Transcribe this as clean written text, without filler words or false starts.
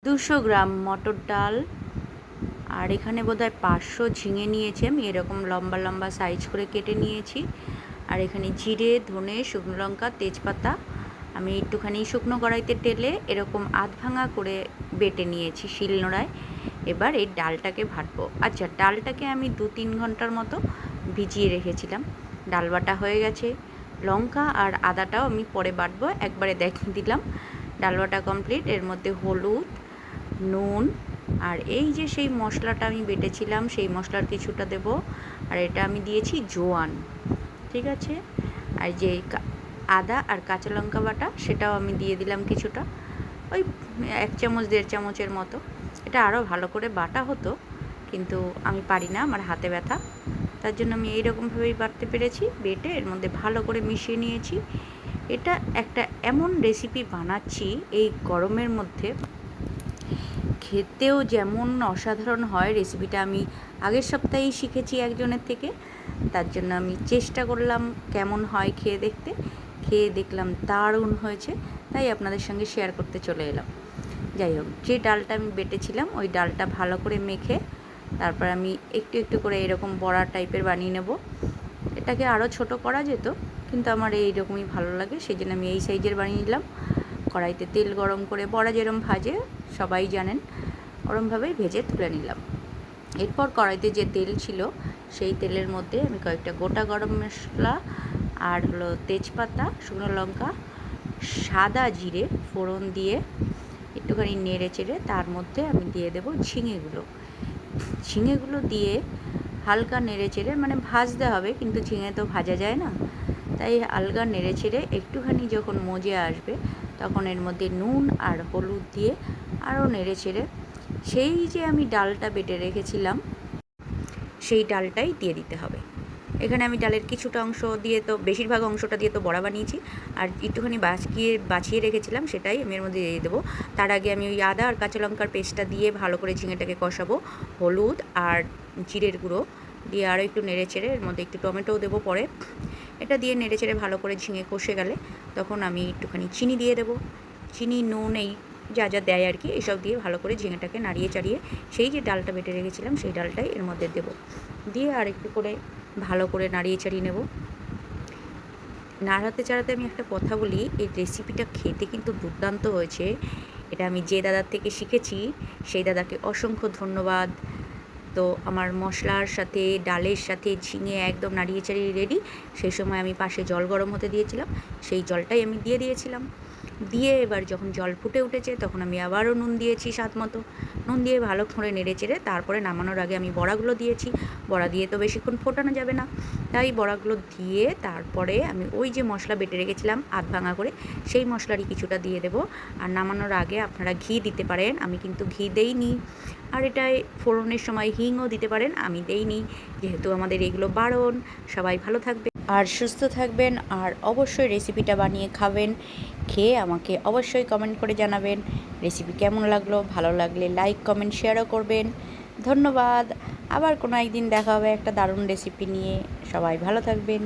200 গ্রাম মটর ডাল আর এখানে বোধহয় 500 ঝিঙে নিয়েছি আমি, এরকম লম্বা লম্বা সাইজ করে কেটে নিয়েছি। আর এখানে জিরে, ধনে, শুকনো লঙ্কা, তেজপাতা আমি একটুখানি শুকনো কড়াইতে টেলে এরকম আধ ভাঙা করে বেটে নিয়েছি শিলনোড়ায়। এবার এই ডালটাকে ভাজবো। আচ্ছা, ডালটাকে আমি 2-3 ঘন্টার মতো ভিজিয়ে রেখেছিলাম। ডাল বাটা হয়ে গেছে। লঙ্কা আর আদাটাও আমি পরে বাটবো, একবারে দেখিয়ে দিলাম। ডাল বাটা কমপ্লিট। এর মধ্যে হলুদ, নুন আর এই যে সেই মশলাটা আমি বেটেছিলাম সেই মশলার কিছুটা দেব। আর এটা আমি দিয়েছি জোয়ান, ঠিক আছে। আর যে আদা আর কাঁচা লঙ্কা বাটা সেটাও আমি দিয়ে দিলাম কিছুটা, ওই 1 চামচ 1.5 চামচের মতো। এটা আরও ভালো করে বাটা হতো, কিন্তু আমি পারি না, আমার হাতে ব্যথা, তার জন্য আমি এইরকমভাবেই বাটতে পেরেছি। বেটে এর মধ্যে ভালো করে মিশিয়ে নিয়েছি। এটা একটা এমন রেসিপি বানাচ্ছি এই গরমের মধ্যে, খেতেও যেমন অসাধারণ হয়। রেসিপিটা আমি আগের সপ্তাহেই শিখেছি একজনের থেকে, তার জন্য আমি চেষ্টা করলাম কেমন হয় খেয়ে দেখতে। খেয়ে দেখলাম দারুণ হয়েছে, তাই আপনাদের সঙ্গে শেয়ার করতে চলে এলাম। যাই হোক, যে ডালটা আমি বেটেছিলাম ওই ডালটা ভালো করে মেখে তারপর আমি একটু একটু করে এরকম বড়া টাইপের বানিয়ে নেব। এটাকে আরও ছোট করা যেত, কিন্তু আমার এইরকমই ভালো লাগে, সেই জন্য আমি এই সাইজের বানিয়ে নিলাম। কড়াইতে তেল গরম করে বড়া যেরম ভাজে সবাই জানেন, ওরমভাবেই ভেজে তুলে নিলাম। এরপর কড়াইতে যে তেল ছিল সেই তেলের মধ্যে আমি কয়েকটা গোটা গরম মশলা আর হলো তেজপাতা, শুকনো লঙ্কা, সাদা জিরে ফোড়ন দিয়ে একটুখানি নেড়ে চেড়ে তার মধ্যে আমি দিয়ে দেবো ঝিঙেগুলো। ঝিঙেগুলো দিয়ে হালকা নেড়ে চেড়ে, মানে ভাজতে হবে, কিন্তু ঝিঙে তো ভাজা যায় না, তাই হালকা নেড়ে চেড়ে একটুখানি যখন মজে আসবে তখন এর মধ্যে নুন আর হলুদ দিয়ে আরও নেড়ে চেড়ে সেই যে আমি ডালটা বেটে রেখেছিলাম সেই ডালটাই দিয়ে দিতে হবে। এখানে আমি ডালের কিছুটা অংশ দিয়ে, তো বেশিরভাগ অংশটা দিয়ে তো বড়া বানিয়েছি, আর একটুখানি বাছিয়ে রেখেছিলাম সেটাই আমি এর মধ্যে দিয়ে দেবো। তার আগে আমি ওই আদা আর কাঁচা লঙ্কার পেস্টটা দিয়ে ভালো করে ঝিঙেটাকে কষাবো। হলুদ আর জিরের গুঁড়ো দিয়ে আরও একটু নেড়ে চেড়ে এর মধ্যে একটু টমেটোও দেবো পরে। এটা দিয়ে নেড়ে চেড়ে ভালো করে ঝিঙে কষে গেলে তখন আমি একটুখানি চিনি দিয়ে দেবো। চিনি, নুন, এই যা যা দেয় আর কি, এসব দিয়ে ভালো করে ঝিঙেটাকে নাড়িয়ে চাড়িয়ে সেই যে ডালটা বেটে রেখেছিলাম সেই ডালটাই এর মধ্যে দেবো। দিয়ে আর একটু করে ভালো করে নাড়িয়ে চাড়িয়ে নেব। নাড়াতে চাড়াতে আমি একটা কথা বলি, এই রেসিপিটা খেতে কিন্তু দুর্দান্ত হয়েছে। এটা আমি যে দাদার থেকে শিখেছি সেই দাদাকে অসংখ্য ধন্যবাদ। তো আমার মশলার সাথে ডালের সাথে ঝিঙে একদম নাড়িয়ে চাড়িয়ে রেডি। সেই সময় আমি পাশে জল গরম হতে দিয়েছিলাম, সেই জলটাই আমি দিয়ে দিয়েছিলাম। দিয়ে এবার যখন জল ফুটে উঠেছে তখন আমি আবারও নুন দিয়েছি স্বাদ মতো। নুন দিয়ে ভালো করে নেড়ে চেড়ে তারপরে নামানোর আগে আমি বড়াগুলো দিয়েছি। বড়া দিয়ে তো বেশিক্ষণ ফোটানো যাবে না, তাই বড়াগুলো দিয়ে তারপরে আমি ওই যে মশলা বেটে রেখেছিলাম আধ ভাঙা করে, সেই মশলারই কিছুটা দিয়ে দেবো। আর নামানোর আগে আপনারা ঘি দিতে পারেন, আমি কিন্তু ঘি দেইনি। আর এটায় ফোড়নের সময় হিংও দিতে পারেন, আমি দেইনি, যেহেতু আমাদের এগুলো বারণ। সবাই ভালো থাকবে আর সুস্থ থাকবেন, আর অবশ্যই রেসিপিটা বানিয়ে খাবেন। খেয়ে আমাকে অবশ্যই কমেন্ট করে জানাবেন রেসিপি কেমন লাগলো। ভালো লাগলে লাইক, কমেন্ট, শেয়ারও করবেন। ধন্যবাদ। আবার কোনো একদিন দেখা হবে একটা দারুণ রেসিপি নিয়ে। সবাই ভালো থাকবেন।